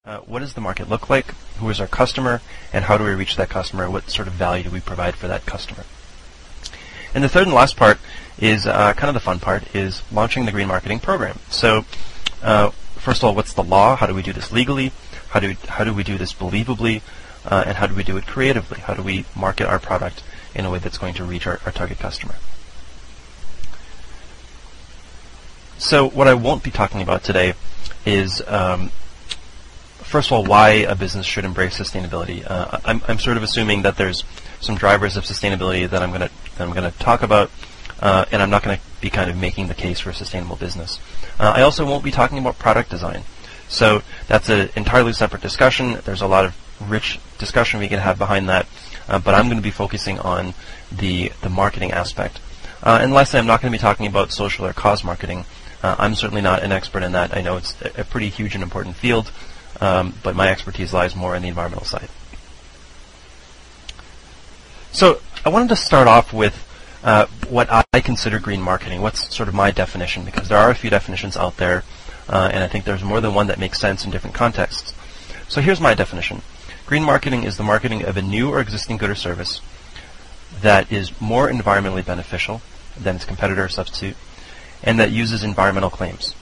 What does the market look like? Who is our customer? And how do we reach that customer? What sort of value do we provide for that customer? And the third and last part is kind of the fun part, is launching the green marketing program. So first of all, what's the law? How do we do this legally? How do we do this believably? And how do we do it creatively? How do we market our product in a way that's going to reach our target customer? So what I won't be talking about today is first of all, why a business should embrace sustainability. I'm sort of assuming that there's some drivers of sustainability that I'm going to talk about, and I'm not going to be kind of making the case for a sustainable business. I also won't be talking about product design. So that's an entirely separate discussion. There's a lot of rich discussion we can have behind that, but I'm going to be focusing on the marketing aspect. And lastly, I'm not going to be talking about social or cause marketing. I'm certainly not an expert in that. I know it's a pretty huge and important field, but my expertise lies more on the environmental side. So I wanted to start off with what I consider green marketing. What's sort of my definition? Because there are a few definitions out there, and I think there's more than one that makes sense in different contexts. So here's my definition. Green marketing is the marketing of a new or existing good or service that is more environmentally beneficial than its competitor or substitute, and that uses environmental claims.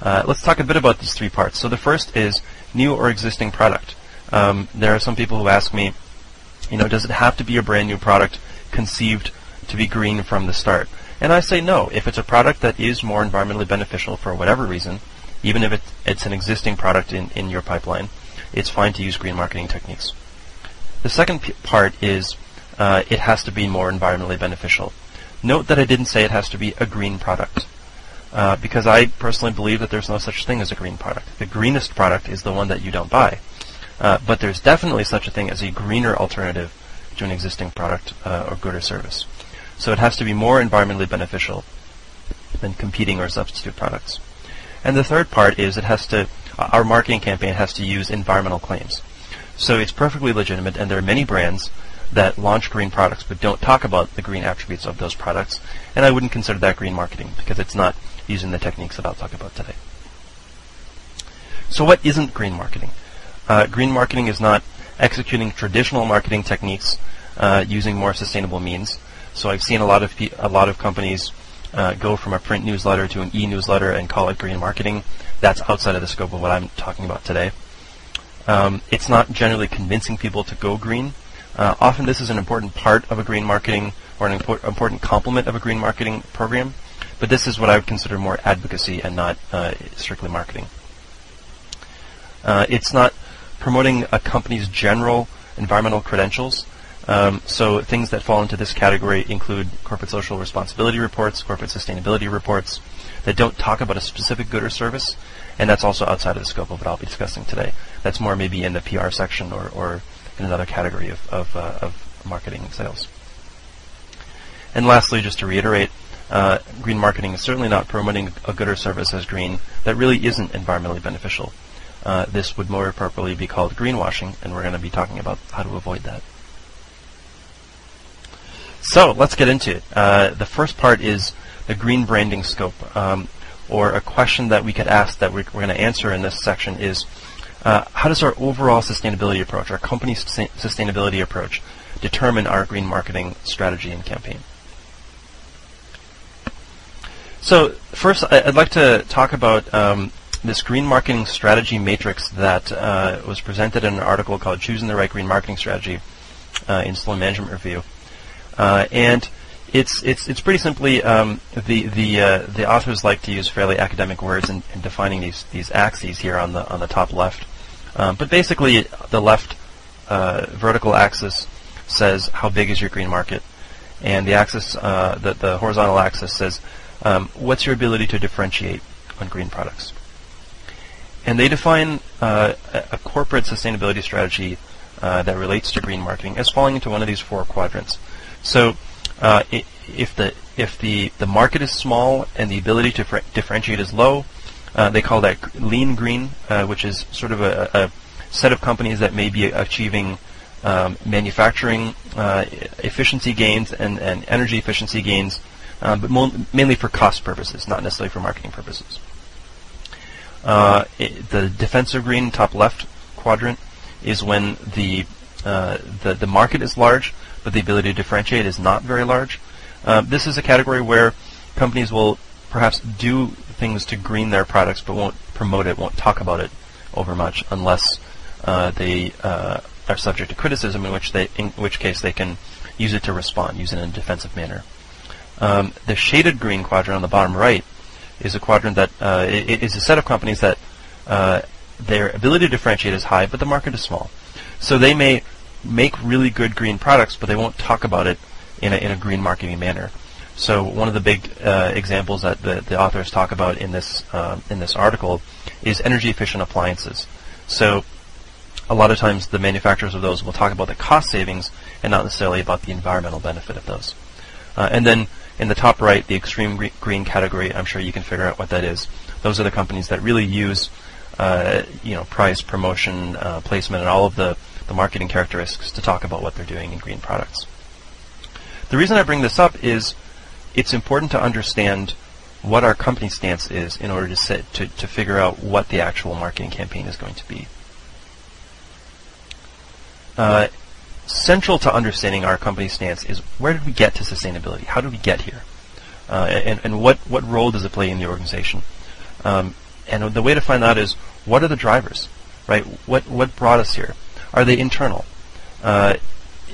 Let's talk a bit about these three parts. So the first is new or existing product. There are some people who ask me, does it have to be a brand new product conceived to be green from the start? And I say no. If it's a product that is more environmentally beneficial for whatever reason, even if it's an existing product in your pipeline, it's fine to use green marketing techniques. The second part is it has to be more environmentally beneficial. Note that I didn't say it has to be a green product, because I personally believe that there's no such thing as a green product. The greenest product is the one that you don't buy. But there's definitely such a thing as a greener alternative to an existing product or good or service. So it has to be more environmentally beneficial than competing or substitute products. And the third part is our marketing campaign has to use environmental claims. So it's perfectly legitimate, and there are many brands that launch green products but don't talk about the green attributes of those products, and I wouldn't consider that green marketing because it's not using the techniques that I'll talk about today. So what isn't green marketing? Green marketing is not executing traditional marketing techniques using more sustainable means. So I've seen a lot of companies go from a print newsletter to an e-newsletter and call it green marketing. That's outside of the scope of what I'm talking about today. It's not generally convincing people to go green. Often this is an important part of a green marketing or an important complement of a green marketing program, but this is what I would consider more advocacy and not strictly marketing. It's not promoting a company's general environmental credentials. So things that fall into this category include corporate social responsibility reports, corporate sustainability reports that don't talk about a specific good or service, and that's also outside of the scope of what I'll be discussing today. That's more maybe in the PR section or in another category of marketing and sales. And lastly, just to reiterate, green marketing is certainly not promoting a good or service as green that really isn't environmentally beneficial. This would more appropriately be called greenwashing, and we're going to be talking about how to avoid that. So let's get into it. The first part is the green branding scope, or a question that we could ask that we're going to answer in this section is, how does our overall sustainability approach, our company's sustainability approach, determine our green marketing strategy and campaign? So first, I'd like to talk about this green marketing strategy matrix that was presented in an article called Choosing the Right Green Marketing Strategy in Sloan Management Review. And it's pretty simply the authors like to use fairly academic words in defining these axes here on the top left. But basically, the left vertical axis says how big is your green market, and the axis the horizontal axis says what's your ability to differentiate on green products. And they define a corporate sustainability strategy that relates to green marketing as falling into one of these four quadrants. So if the market is small and the ability to differentiate is low, they call that lean green, which is sort of a set of companies that may be achieving manufacturing efficiency gains and energy efficiency gains, but mainly for cost purposes, not necessarily for marketing purposes. The defensive green, top left quadrant, is when the market is large, but the ability to differentiate is not very large. This is a category where companies will perhaps do things to green their products, but won't promote it, won't talk about it over much, unless they are subject to criticism, in which case they can use it to respond, use it in a defensive manner. The shaded green quadrant on the bottom right is a quadrant that it is a set of companies that their ability to differentiate is high, but the market is small. So they may make really good green products, but they won't talk about it in a green marketing manner. So one of the big examples that the authors talk about in this article is energy efficient appliances. So a lot of times the manufacturers of those will talk about the cost savings and not necessarily about the environmental benefit of those. And then in the top right, the extreme green category, I'm sure you can figure out what that is. Those are the companies that really use price, promotion, placement, and all of the marketing characteristics to talk about what they're doing in green products. The reason I bring this up is it's important to understand what our company stance is in order to figure out what the actual marketing campaign is going to be. Central to understanding our company stance is, where did we get to sustainability? How did we get here? And what role does it play in the organization? And the way to find out is, what are the drivers, right? What brought us here? Are they internal?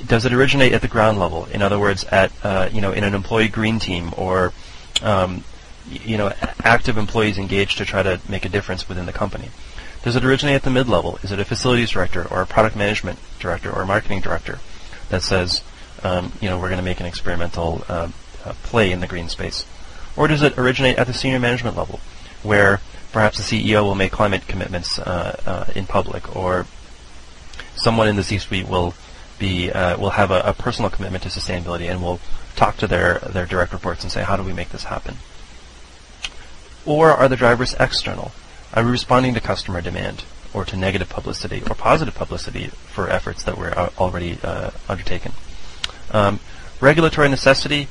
Does it originate at the ground level? In other words, at in an employee green team, or active employees engaged to try to make a difference within the company? Does it originate at the mid-level? Is it a facilities director or a product management director or a marketing director that says, we're going to make an experimental play in the green space? Or does it originate at the senior management level, where perhaps the CEO will make climate commitments in public, or someone in the C-suite will have a personal commitment to sustainability and will talk to their direct reports and say, how do we make this happen? Or are the drivers external? Are we responding to customer demand, or to negative publicity, or positive publicity for efforts that were already undertaken? Regulatory necessity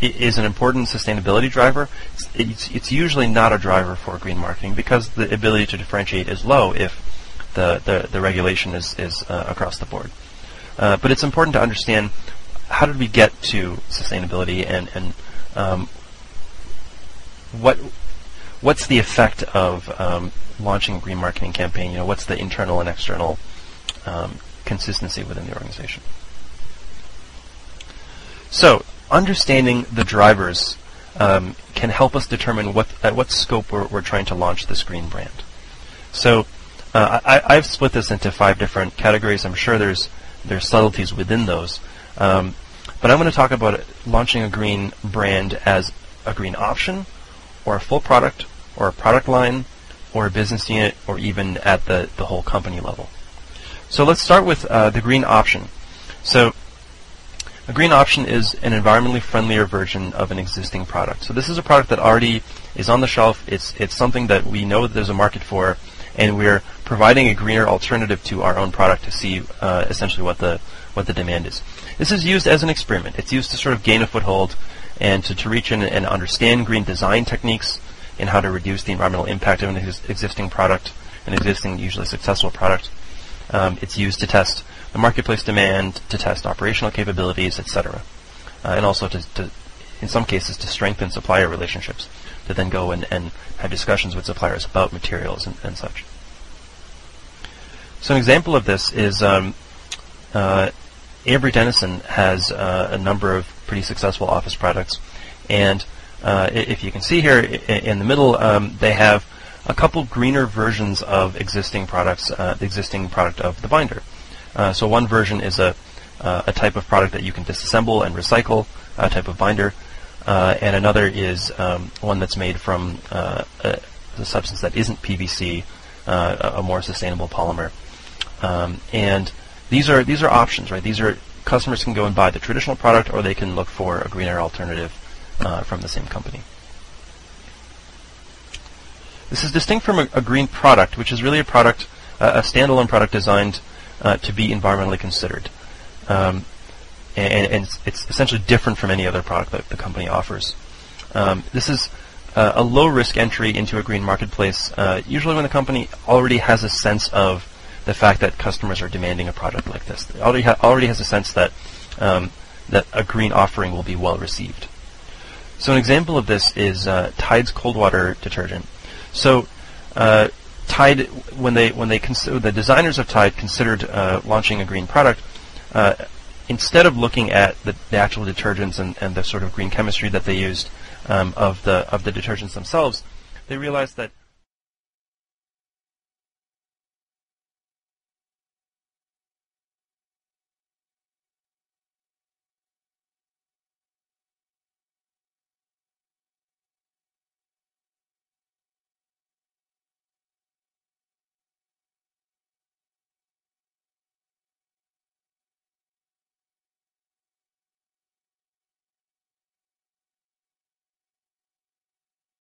is an important sustainability driver. It's usually not a driver for green marketing, because the ability to differentiate is low if the regulation is across the board. But it's important to understand, how did we get to sustainability, and what's the effect of launching a green marketing campaign? What's the internal and external consistency within the organization? So, understanding the drivers can help us determine at what scope we're trying to launch this green brand. So, I've split this into 5 different categories. I'm sure there's subtleties within those, but I'm going to talk about launching a green brand as a green option, or a full product, or a product line, or a business unit, or even at the whole company level. So let's start with the green option. So a green option is an environmentally friendlier version of an existing product. So this is a product that already is on the shelf. It's something that we know that there's a market for, and we're providing a greener alternative to our own product to see essentially what the demand is. This is used as an experiment. It's used to sort of gain a foothold and to reach in and understand green design techniques and how to reduce the environmental impact of an existing product, an existing, usually successful product. It's used to test the marketplace demand, to test operational capabilities, etc. And also to, in some cases, to strengthen supplier relationships, to then go and have discussions with suppliers about materials and such. So an example of this is Avery Dennison has a number of pretty successful office products, and if you can see here in the middle, they have a couple greener versions of existing products, the existing product of the binder. So one version is a type of product that you can disassemble and recycle, a type of binder, and another is one that's made from the substance that isn't PVC, a more sustainable polymer. And these are options, right? These are, customers can go and buy the traditional product, or they can look for a greener alternative from the same company. This is distinct from a green product, which is really a product, a standalone product designed to be environmentally considered. And it's essentially different from any other product that the company offers. This is a low-risk entry into a green marketplace, usually when the company already has a sense of the fact that customers are demanding a product like this. It already has a sense that that a green offering will be well received. So an example of this is Tide's cold water detergent. So Tide, when the designers of Tide considered launching a green product, instead of looking at the actual detergents and the sort of green chemistry that they used of the detergents themselves, they realized that